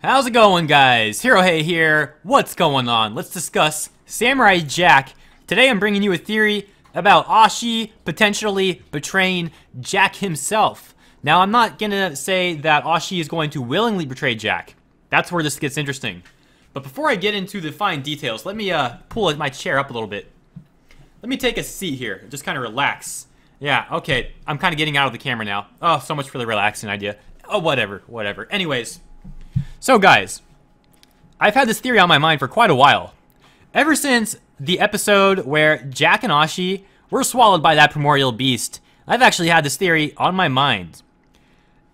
How's it going, guys? HeroHei here. What's going on? Let's discuss Samurai Jack. Today I'm bringing you a theory about Ashi potentially betraying Jack himself. Now, I'm not gonna say that Ashi is going to willingly betray Jack. That's where this gets interesting. But before I get into the fine details, let me pull my chair up a little bit. Let me take a seat here. Just kind of relax. Yeah, okay. I'm kind of getting out of the camera now. Oh, so much for the relaxing idea. Oh, whatever. Anyways. So guys, I've had this theory on my mind for quite a while. Ever since the episode where Jack and Ashi were swallowed by that primordial beast, I've actually had this theory on my mind.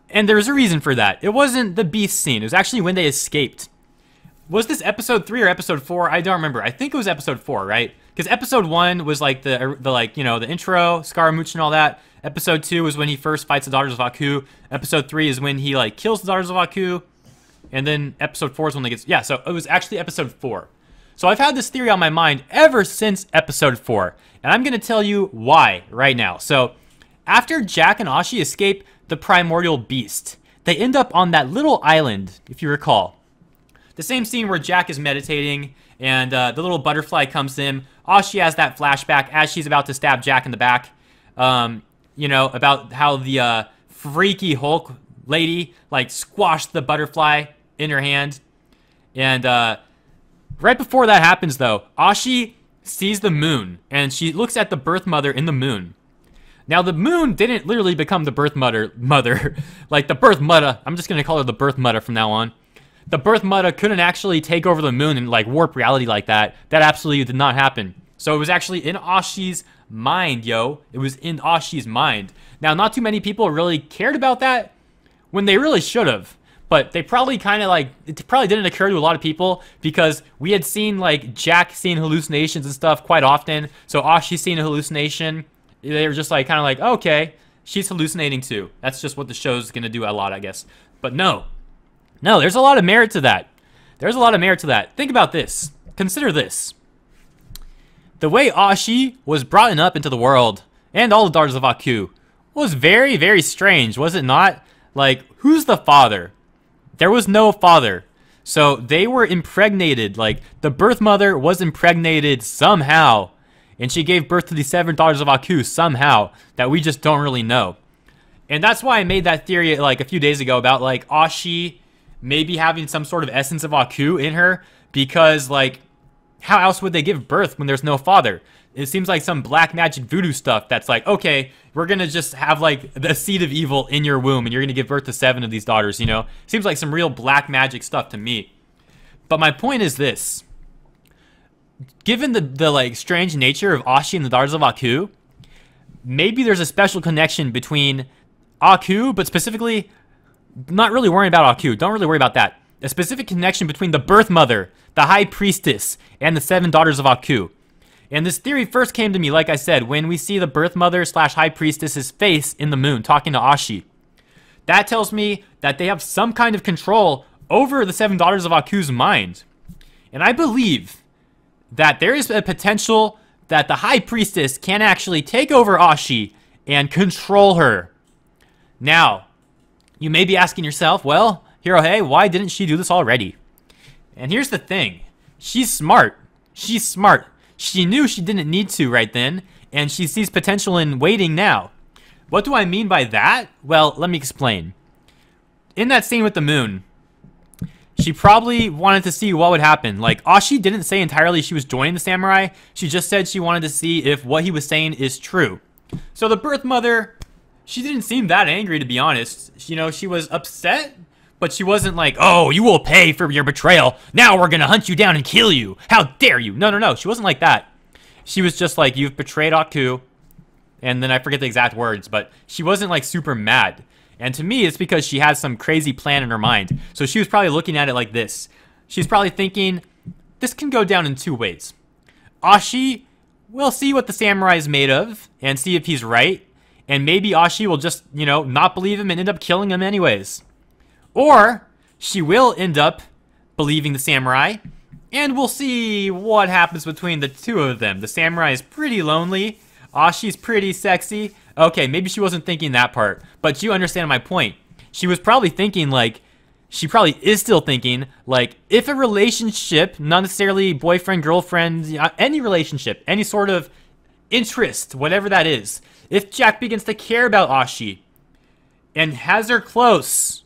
And there's a reason for that. It wasn't the beast scene, it was actually when they escaped. Was this episode 3 or episode 4? I don't remember. I think it was episode 4, right? Because episode 1 was like the intro, Scaramouche and all that. Episode 2 was when he first fights the Daughters of Aku. Episode 3 is when he like kills the Daughters of Aku. And then episode 4 is when they get... Yeah, so it was actually episode 4. So I've had this theory on my mind ever since episode 4. And I'm going to tell you why right now. So after Jack and Ashi escape the primordial beast, they end up on that little island, if you recall. The same scene where Jack is meditating and the little butterfly comes in. Ashi has that flashback as she's about to stab Jack in the back. You know, about how the freaky Hulk lady like squashed the butterfly in her hand. And right before that happens though, Ashi sees the moon and she looks at the Birthmother in the moon. Now the moon didn't literally become the Birthmother like the Birthmother. I'm just gonna call her the Birthmother from now on. The Birthmother couldn't actually take over the moon and like warp reality like that. That absolutely did not happen. So it was actually in Ashi's mind, yo. It was in Ashi's mind. Now not too many people really cared about that when they really should have. But they probably kind of like, it probably didn't occur to a lot of people because we had seen like Jack seeing hallucinations and stuff quite often. So Ashi seeing a hallucination, they were just like kind of like, okay, she's hallucinating too. That's just what the show's gonna do a lot, I guess. But no, there's a lot of merit to that. There's a lot of merit to that. Think about this. Consider this. The way Ashi was brought up into the world and all the Daughters of Aku was very, very strange, was it not? Like, who's the father? There was no father. So they were impregnated. Like, the Birthmother was impregnated somehow. And she gave birth to the 7 Daughters of Aku somehow that we just don't really know. And that's why I made that theory like a few days ago about like Ashi maybe having some sort of essence of Aku in her. Because like, how else would they give birth when there's no father? It seems like some black magic voodoo stuff that's like, okay, we're going to just have like the seed of evil in your womb and you're going to give birth to 7 of these daughters, you know? Seems like some real black magic stuff to me. But my point is this. Given the like strange nature of Ashi and the Daughters of Aku, maybe there's a special connection between Aku, but specifically, not really worrying about Aku. Don't really worry about that. A specific connection between the Birthmother, the High Priestess, and the 7 Daughters of Aku. And this theory first came to me, like I said, when we see the Birthmother / High Priestess's face in the moon talking to Ashi. That tells me that they have some kind of control over the 7 Daughters of Aku's mind. And I believe that there is a potential that the High Priestess can actually take over Ashi and control her. Now, you may be asking yourself, well, HeroHei, why didn't she do this already? And here's the thing. She's smart. She's smart. She knew she didn't need to right then, and she sees potential in waiting now. What do I mean by that? Well, let me explain. In that scene with the moon, she probably wanted to see what would happen. Like, Ashi didn't say entirely she was joining the samurai. She just said she wanted to see if what he was saying is true. So the Birthmother, she didn't seem that angry, to be honest. You know, she was upset, but she wasn't like, oh, you will pay for your betrayal. Now we're going to hunt you down and kill you. How dare you? No. She wasn't like that. She was just like, you've betrayed Aku. And then I forget the exact words, but she wasn't like super mad. And to me, it's because she had some crazy plan in her mind. So she was probably looking at it like this. She's probably thinking, this can go down in 2 ways. Ashi will see what the samurai is made of and see if he's right. And maybe Ashi will just, you know, not believe him and end up killing him anyways. Or she will end up believing the samurai, and we'll see what happens between the 2 of them. The samurai is pretty lonely. Ashi's pretty sexy. Okay, maybe she wasn't thinking that part, but you understand my point. She was probably thinking like, she probably is still thinking, like, if a relationship, not necessarily boyfriend, girlfriend, any relationship, any sort of interest, whatever that is, if Jack begins to care about Ashi and has her close,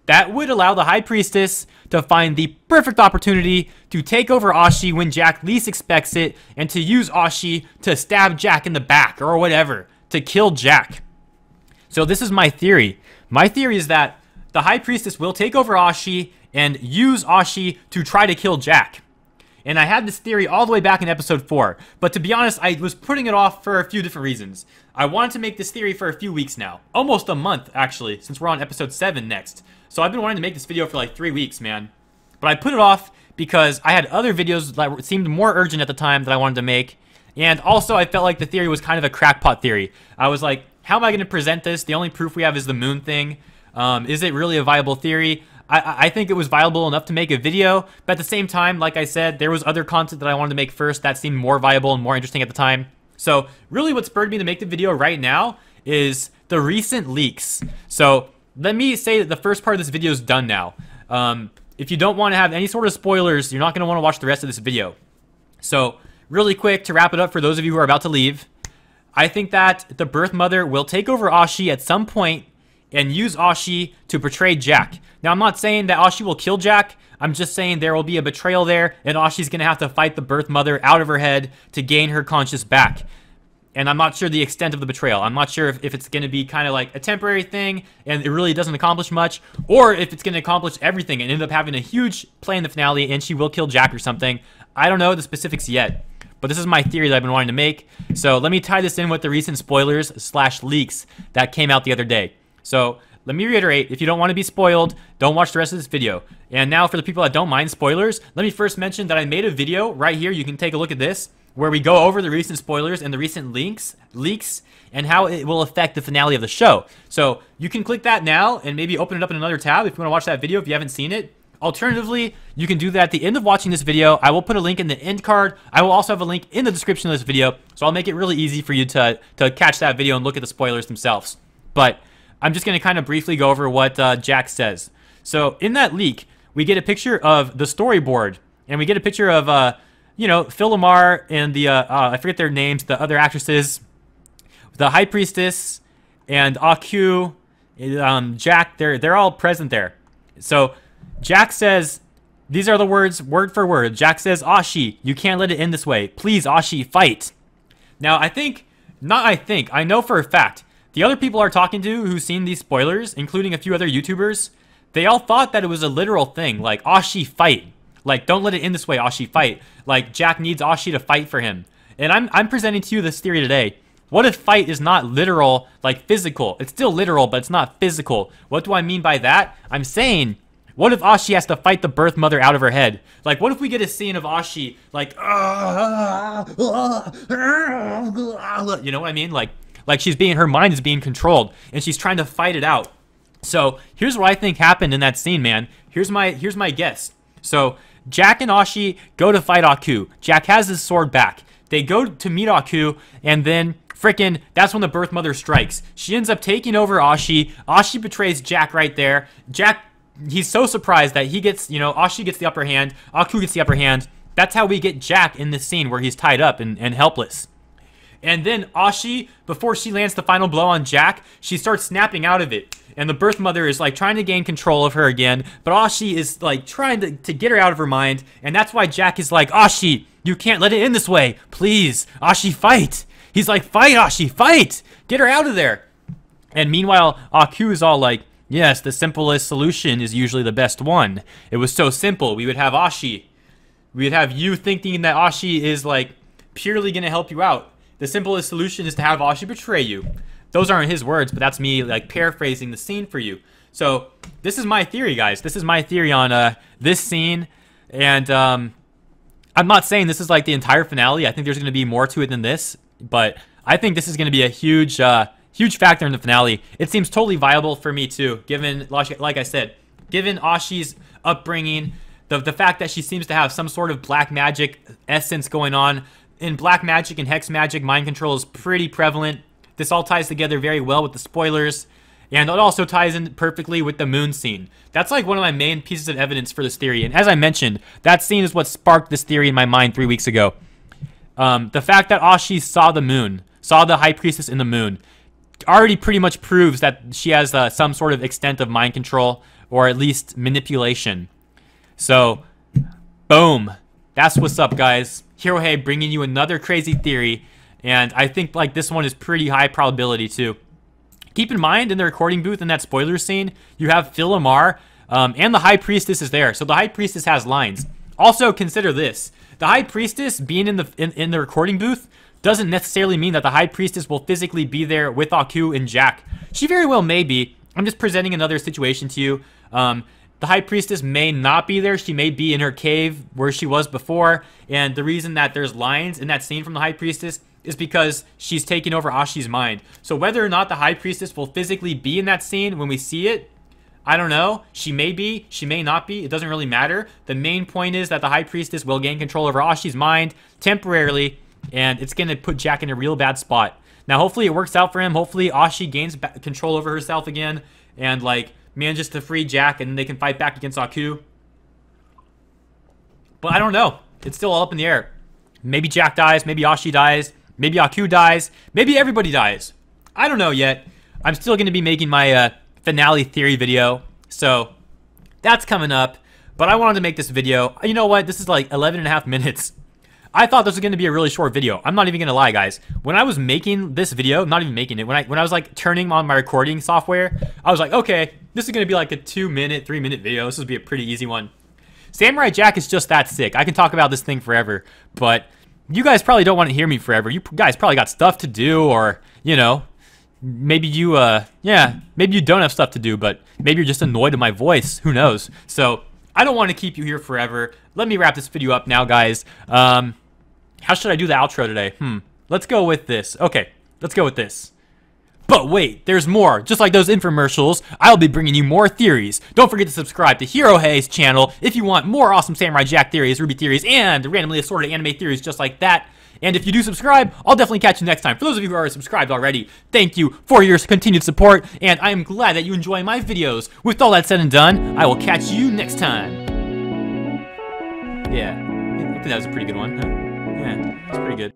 that would allow the High Priestess to find the perfect opportunity to take over Ashi when Jack least expects it, and to use Ashi to stab Jack in the back or whatever, to kill Jack. So this is my theory. My theory is that the High Priestess will take over Ashi and use Ashi to try to kill Jack. And I had this theory all the way back in episode 4. But to be honest, I was putting it off for a few different reasons. I wanted to make this theory for a few weeks now. Almost a month, actually, since we're on episode 7 next. So I've been wanting to make this video for like 3 weeks, man. But I put it off because I had other videos that seemed more urgent at the time that I wanted to make. And also, I felt like the theory was kind of a crackpot theory. I was like, how am I going to present this? The only proof we have is the moon thing. Is it really a viable theory? I think it was viable enough to make a video, but at the same time, like I said, there was other content that I wanted to make first that seemed more viable and more interesting at the time. So really what spurred me to make the video right now is the recent leaks. So let me say that the first part of this video is done now. If you don't want to have any sort of spoilers, you're not going to want to watch the rest of this video. So really quick, to wrap it up for those of you who are about to leave, I think that the Birthmother will take over Ashi at some point and use Ashi to betray Jack. Now, I'm not saying that Ashi will kill Jack. I'm just saying there will be a betrayal there, and Ashi's going to have to fight the Birthmother out of her head to gain her conscience back. And I'm not sure the extent of the betrayal. I'm not sure if it's going to be kind of like a temporary thing, and it really doesn't accomplish much, or if it's going to accomplish everything and end up having a huge play in the finale, and she will kill Jack or something. I don't know the specifics yet, but this is my theory that I've been wanting to make. So let me tie this in with the recent spoilers/leaks that came out the other day. So let me reiterate, if you don't want to be spoiled, don't watch the rest of this video. And now for the people that don't mind spoilers, let me first mention that I made a video right here. You can take a look at this, where we go over the recent spoilers and the recent leaks, and how it will affect the finale of the show. So you can click that now and maybe open it up in another tab if you want to watch that video if you haven't seen it. Alternatively, you can do that at the end of watching this video. I will put a link in the end card. I will also have a link in the description of this video, so I'll make it really easy for you to catch that video and look at the spoilers themselves. But I'm just going to kind of briefly go over what Jack says. So in that leak, we get a picture of the storyboard, and we get a picture of, you know, Phil Lamar and the, I forget their names, the other actresses, the High Priestess, and Aku, Jack, they're all present there. So Jack says, these are the words, word for word. Jack says, Ashi, you can't let it end this way. Please, Ashi, fight. Now, I know for a fact, the other people are talking to who've seen these spoilers, including a few other YouTubers, they all thought that it was a literal thing, like, Ashi, fight. Like, don't let it end this way, Ashi, fight. Like, Jack needs Ashi to fight for him. And I'm presenting to you this theory today. What if fight is not literal, like physical? It's still literal, but it's not physical. What do I mean by that? I'm saying, what if Ashi has to fight the Birthmother out of her head? Like, what if we get a scene of Ashi, like, you know what I mean? Like her mind is being controlled, and she's trying to fight it out. So here's what I think happened in that scene, man. Here's my guess. So Jack and Ashi go to fight Aku. Jack has his sword back. They go to meet Aku, and then frickin', that's when the Birthmother strikes. She ends up taking over Ashi. Ashi betrays Jack right there. Jack, he's so surprised that he gets, you know, Ashi gets the upper hand. Aku gets the upper hand. That's how we get Jack in this scene where he's tied up and helpless. And then Ashi, before she lands the final blow on Jack, she starts snapping out of it. And the Birthmother is like trying to gain control of her again, but Ashi is like trying to get her out of her mind. And that's why Jack is like, Ashi, you can't let it end this way. Please, Ashi, fight. He's like, fight, Ashi, fight. Get her out of there. And meanwhile, Aku is all like, yes, the simplest solution is usually the best one. It was so simple. We would have Ashi. We would have you thinking that Ashi is like purely going to help you out. The simplest solution is to have Ashi betray you. Those aren't his words, but that's me like paraphrasing the scene for you. So this is my theory, guys. This is my theory on this scene. And I'm not saying this is like the entire finale. I think there's going to be more to it than this. But I think this is going to be a huge factor in the finale. It seems totally viable for me too, given, like I said, given Ashi's upbringing, the fact that she seems to have some sort of black magic essence going on. In black magic and hex magic, mind control is pretty prevalent. This all ties together very well with the spoilers. And it also ties in perfectly with the moon scene. That's like one of my main pieces of evidence for this theory. And as I mentioned, that scene is what sparked this theory in my mind 3 weeks ago. The fact that Ashi saw the moon, saw the High Priestess in the moon, already pretty much proves that she has some sort of extent of mind control, or at least manipulation. So, boom. That's what's up, guys. HeroHei bringing you another crazy theory, and I think like this one is pretty high probability too. Keep in mind, in the recording booth in that spoiler scene, you have Phil Lamar, and the High Priestess is there. So the High Priestess has lines. Also, consider this. The High Priestess being in the recording booth doesn't necessarily mean that the High Priestess will physically be there with Aku and Jack. She very well may be. I'm just presenting another situation to you. The High Priestess may not be there. She may be in her cave where she was before. And the reason that there's lines in that scene from the High Priestess is because she's taking over Ashi's mind. So whether or not the High Priestess will physically be in that scene when we see it, I don't know. She may be, she may not be. It doesn't really matter. The main point is that the High Priestess will gain control over Ashi's mind temporarily, and it's going to put Jack in a real bad spot. Now, hopefully it works out for him. Hopefully Ashi gains control over herself again and, like, manages to free Jack, and they can fight back against Aku. But I don't know. It's still all up in the air. Maybe Jack dies. Maybe Ashi dies. Maybe Aku dies. Maybe everybody dies. I don't know yet. I'm still going to be making my finale theory video. So that's coming up. But I wanted to make this video. You know what? This is like 11.5 minutes. I thought this was going to be a really short video. I'm not even going to lie, guys. When I was making this video, not even making it, when I was like turning on my recording software, I was like, okay, this is going to be like a 2-minute, 3-minute video. This will be a pretty easy one. Samurai Jack is just that sick. I can talk about this thing forever, but you guys probably don't want to hear me forever. You guys probably got stuff to do, or, you know, maybe you, maybe you don't have stuff to do, but maybe you're just annoyed at my voice. Who knows? So I don't want to keep you here forever. Let me wrap this video up now, guys. How should I do the outro today? Let's go with this. Okay, let's go with this. But wait, there's more. Just like those infomercials, I'll be bringing you more theories. Don't forget to subscribe to HeroHei's channel if you want more awesome Samurai Jack theories, RWBY theories, and randomly assorted anime theories just like that. And if you do subscribe, I'll definitely catch you next time. For those of you who are subscribed already, thank you for your continued support, and I am glad that you enjoy my videos. With all that said and done, I will catch you next time. Yeah, I think that was a pretty good one. Huh? Yeah, it's pretty good.